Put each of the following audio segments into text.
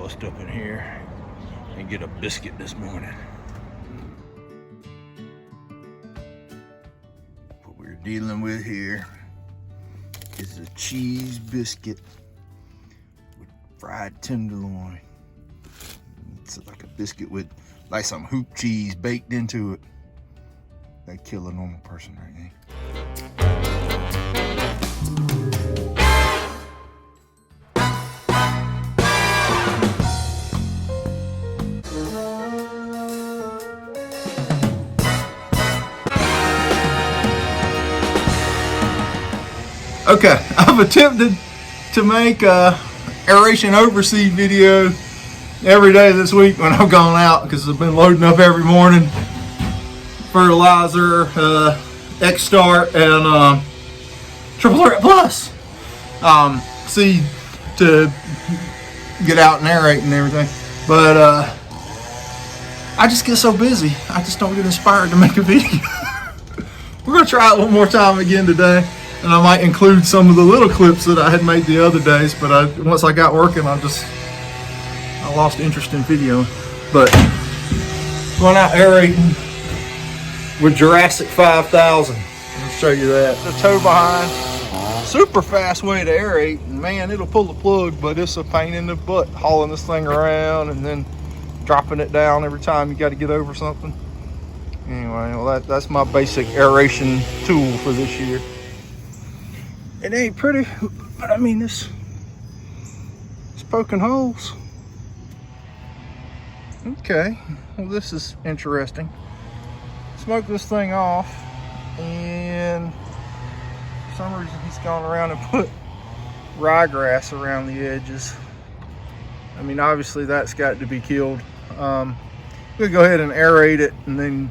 bust up in here and get a biscuit this morning. What we're dealing with here is a cheese biscuit with fried tenderloin. It's like a biscuit with like some hoop cheese baked into it. That'd kill a normal person right now. Okay, I've attempted to make a aeration overseed video every day this week when I've gone out because I've been loading up every morning. Fertilizer, X-Start, and Triple Threat Plus seed to get out and aerate and everything. But I just get so busy, I just don't get inspired to make a video. We're gonna try it one more time again today. And I might include some of the little clips that I had made the other days, but once I got working, I lost interest in video. But going out aerating with Jurassic 5000. I'll show you that. The tow behind, super fast way to aerate. And man, it'll pull the plug, but it's a pain in the butt hauling this thing around and then dropping it down every time you got to get over something. Anyway, well that's my basic aeration tool for this year. It ain't pretty, but I mean, it's poking holes. Okay, well this is interesting. Smoke this thing off, and for some reason he's gone around and put ryegrass around the edges. I mean, obviously that's got to be killed. We'll go ahead and aerate it, and then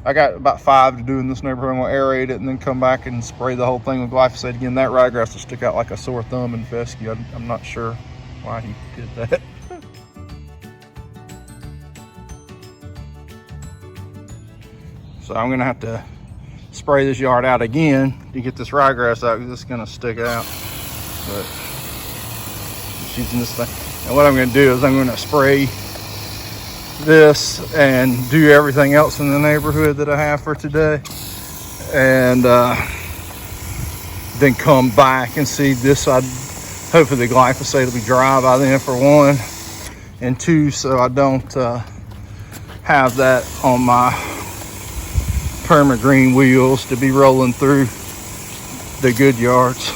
I got about 5 to do in this neighborhood. I'm gonna aerate it and then come back and spray the whole thing with glyphosate again. That ryegrass will stick out like a sore thumb in fescue. I'm not sure why he did that. So I'm gonna have to spray this yard out again to get this ryegrass out because it's gonna stick out. But just using this thing. And what I'm gonna do is I'm gonna spray this and do everything else in the neighborhood that I have for today, and then come back and see this side. Hopefully the glyphosate will be dry by then, for one, and two, so I don't have that on my perma-green wheels to be rolling through the good yards.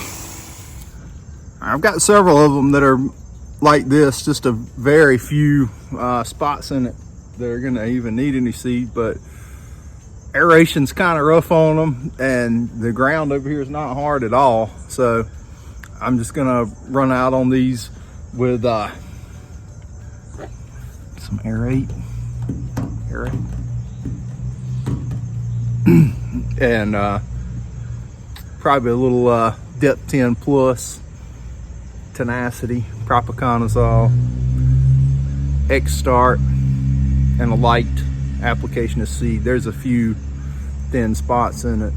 I've got several of them that are like this, just a very few spots in it that are gonna even need any seed, but aeration's kind of rough on them, and the ground over here is not hard at all. So I'm just gonna run out on these with some aerate and probably a little depth 10 plus tenacity, propiconazole, X-Start, and a light application of seed. There's a few thin spots in it,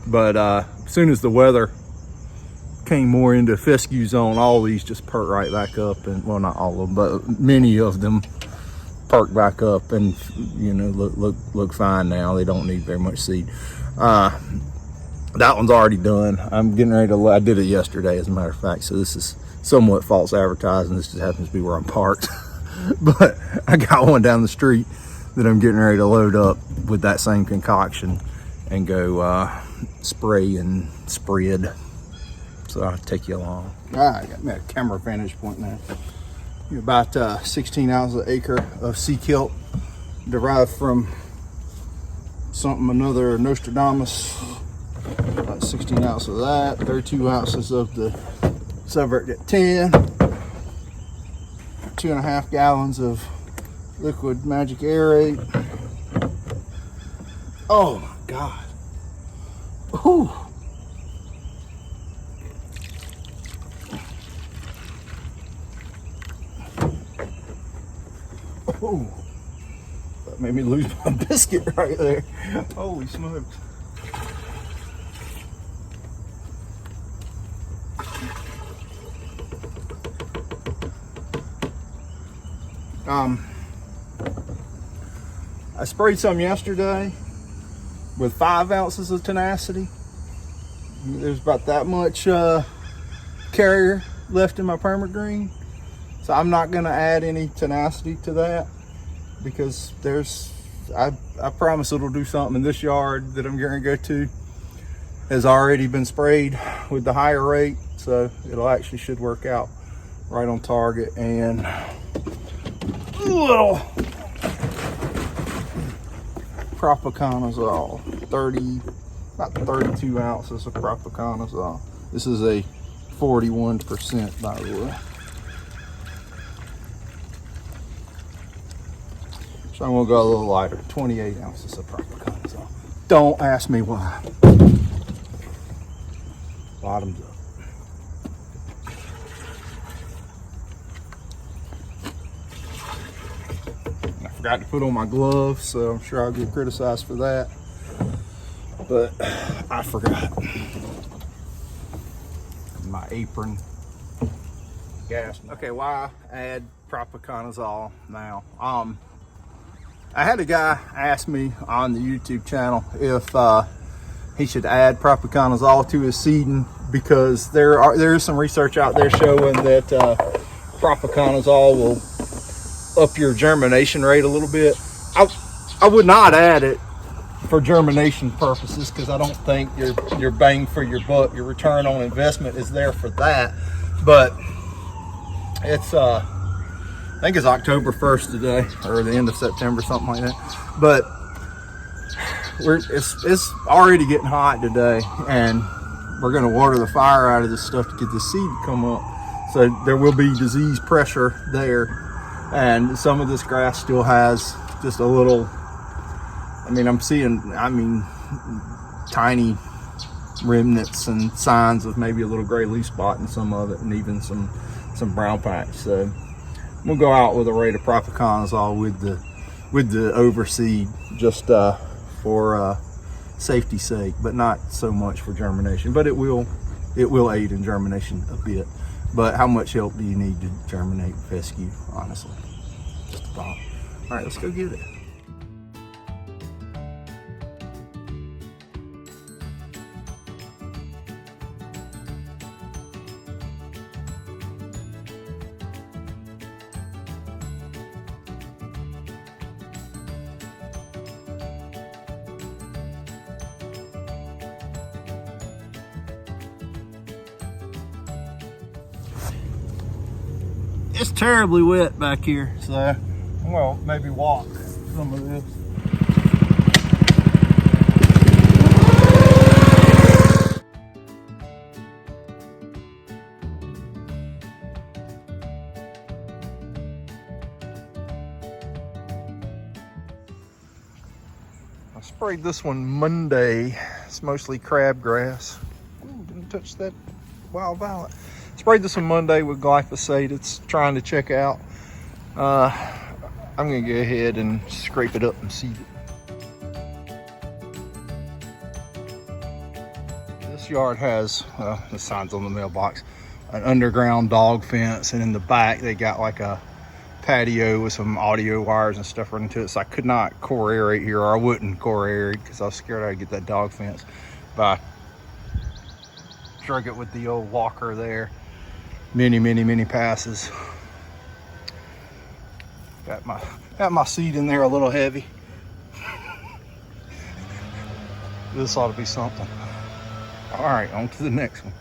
but as soon as the weather came more into fescue zone, all these just perked right back up, and well, not all of them, but many of them perked back up, and you know, look fine now. They don't need very much seed. That one's already done. I'm getting ready to, I did it yesterday as a matter of fact, so this is somewhat false advertising. This just happens to be where I'm parked. But I got one down the street that I'm getting ready to load up with that same concoction and go spray and spread. So I'll take you along. I got me a camera vantage point now. About 16 ounces an acre of sea kelp derived from another Nostradamus. About 16 ounces of that, 32 ounces of the Subvert at 10, 2.5 gallons of liquid magic aerate. Oh my God. Ooh. Oh, that made me lose my biscuit right there. Holy smokes. I sprayed some yesterday with 5 ounces of tenacity. There's about that much carrier left in my permagreen, so I'm not going to add any tenacity to that, because I promise it'll do something. In this yard that I'm going to go to has already been sprayed with the higher rate, so it'll actually should work out right on target. And little propiconazole, about 32 ounces of propiconazole. This is a 41%, by the way. So I'm gonna go a little lighter, 28 ounces of propiconazole. Don't ask me why. Bottoms up. I forgot to put on my gloves, so I'm sure I'll get criticized for that. But I forgot. My apron. Gas. Okay, why add propiconazole now? I had a guy ask me on the YouTube channel if he should add propiconazole to his seeding, because there is some research out there showing that propiconazole will up your germination rate a little bit. I would not add it for germination purposes, because I don't think your bang for your buck, your return on investment is there for that. But it's I think it's October 1st today, or the end of September, something like that. But it's already getting hot today, and we're going to water the fire out of this stuff to get the seed to come up. So there will be disease pressure there, and some of this grass still has just a little, I'm seeing tiny remnants and signs of maybe a little gray leaf spot in some of it, and even some brown patch. So we'll go out with a rate of propiconazole with the overseed, just for safety's sake, but not so much for germination. But it will aid in germination a bit. But how much help do you need to germinate fescue, honestly? Just a thought. All right, let's go get it. It's terribly wet back here, so I'm gonna maybe walk some of this. I sprayed this one Monday. It's mostly crabgrass. Ooh, didn't touch that wild violet. Sprayed this on Monday with glyphosate. It's trying to check out. I'm gonna go ahead and scrape it up and seed it. This yard has, the sign's on the mailbox, an underground dog fence, and in the back they got like a patio with some audio wires and stuff running to it. So I could not core aerate here, or I wouldn't core aerate because I was scared I'd get that dog fence. But I drug it with the old walker there. Many passes. Got my seed in there a little heavy. This ought to be something. All right, on to the next one.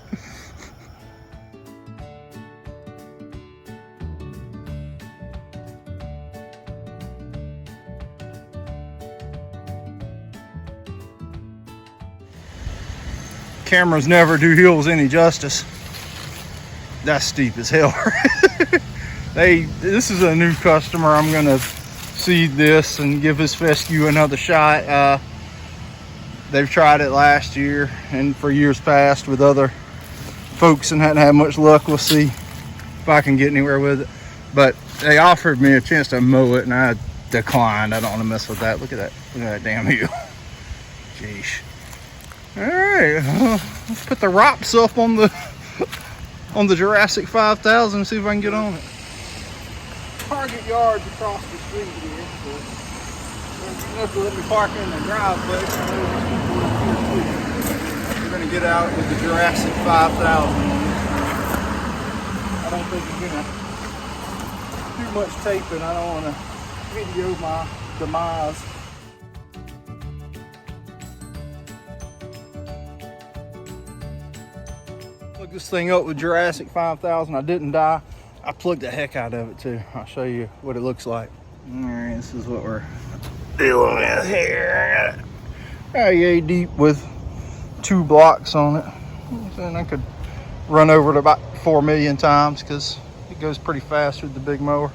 Cameras never do hills any justice. That's steep as hell. This is a new customer. I'm gonna seed this and give his fescue another shot. They've tried it last year and for years past with other folks and hadn't had much luck. We'll see if I can get anywhere with it. But they offered me a chance to mow it and I declined. I don't want to mess with that. Look at that damn hill. Jeez. All right, let's put the ROPS up on the Jurassic 5000 and see if I can get on it. Target yards across the street here, so there's enough to let me park in the driveway. We're going to get out with the Jurassic 5000 on this. I don't think it's going to do much taping. I don't want to video my demise. Plug this thing up with Jurassic 5000. I didn't die. I plugged the heck out of it too. I'll show you what it looks like. All right, this is what we're dealing with here. I got yay deep with 2 blocks on it. And I could run over it about 4 million times because it goes pretty fast with the big mower.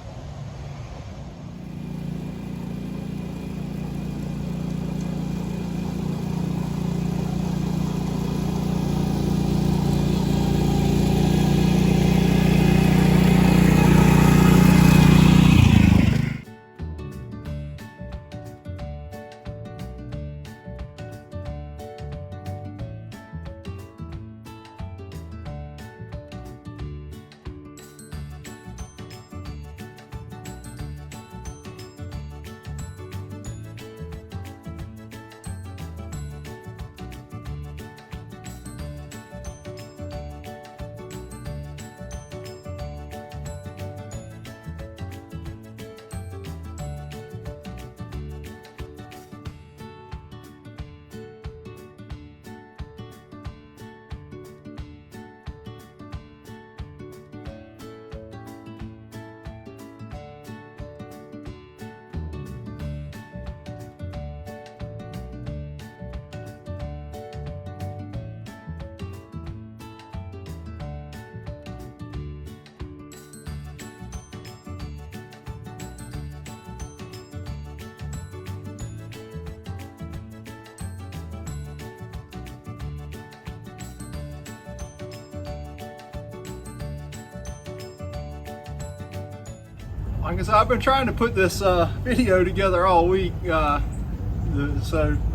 Like I said, I've been trying to put this video together all week, so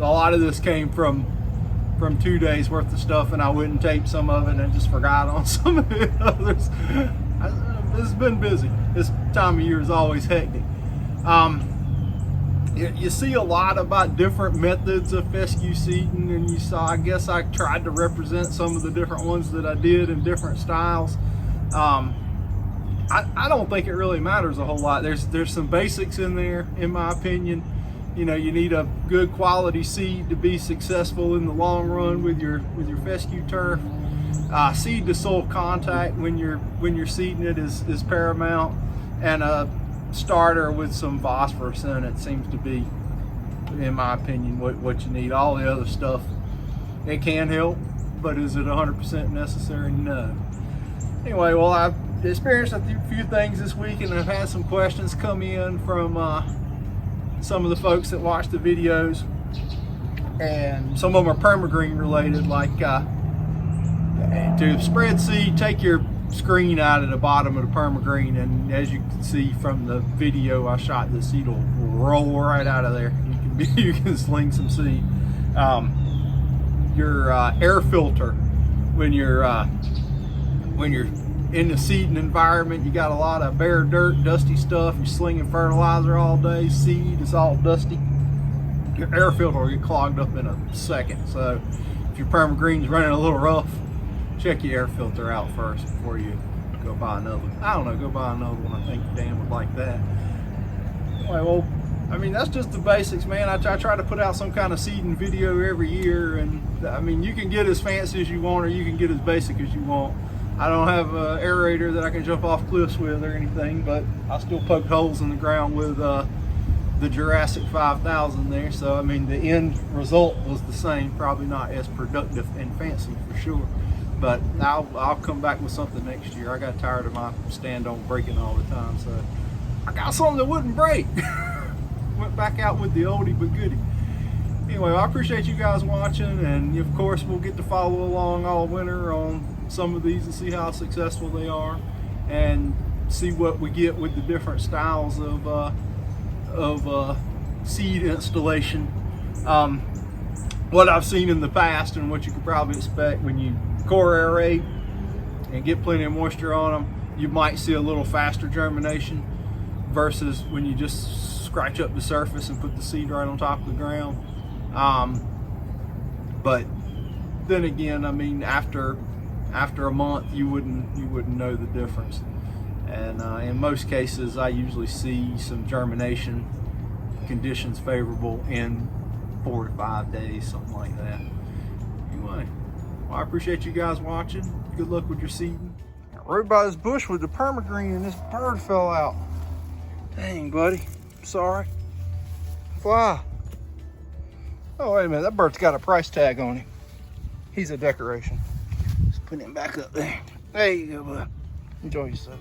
a lot of this came from 2 days worth of stuff, and I wouldn't tape some of it and just forgot on some of the others. It's been busy. This time of year is always hectic. You see a lot about different methods of fescue seeding, and you saw, I guess I tried to represent some of the different ones that I did in different styles. I don't think it really matters a whole lot. There's some basics in there, in my opinion. You know, you need a good quality seed to be successful in the long run with your fescue turf. Seed to soil contact when you're seeding it is paramount, and a starter with some phosphorus in it seems to be, in my opinion, what you need. All the other stuff, it can help, but is it 100% necessary? No. Anyway, well, I've experienced a few things this week, and I've had some questions come in from some of the folks that watch the videos, and some of them are permagreen related, like to spread seed, take your screen out at the bottom of the permagreen, and as you can see from the video I shot, the seed will roll right out of there. You can sling some seed. Your air filter, when you're in the seeding environment, you got a lot of bare dirt, dusty stuff, you're slinging fertilizer all day, seed is all dusty, your air filter will get clogged up in a second. So if your permagreen's running a little rough, check your air filter out first before you go buy another one. I don't know, go buy another one. I think Dan would like that. Anyway, well, I mean, that's just the basics, man. I try to put out some kind of seeding video every year, and I mean, you can get as fancy as you want, or you can get as basic as you want. I don't have an aerator that I can jump off cliffs with or anything, but I still poked holes in the ground with the Jurassic 5000 there. So, I mean, the end result was the same, probably not as productive and fancy for sure. But I'll come back with something next year. I got tired of my stand on breaking all the time, so I got something that wouldn't break. Went back out with the oldie but goodie. Anyway, I appreciate you guys watching, and of course we'll get to follow along all winter on some of these and see how successful they are, and see what we get with the different styles of seed installation. What I've seen in the past, and what you could probably expect when you core aerate and get plenty of moisture on them, you might see a little faster germination. versus when you just scratch up the surface and put the seed right on top of the ground. But then again, I mean, after a month, you wouldn't know the difference. And in most cases, I usually see some germination conditions favorable in 4 to 5 days, something like that. Anyway, well, I appreciate you guys watching. Good luck with your seeding. I rode by this bush with the permagreen and this bird fell out. Dang, buddy. Sorry. Fly. Oh, wait a minute. That bird's got a price tag on him. He's a decoration. Just put him back up there. There you go, bud. Enjoy yourself.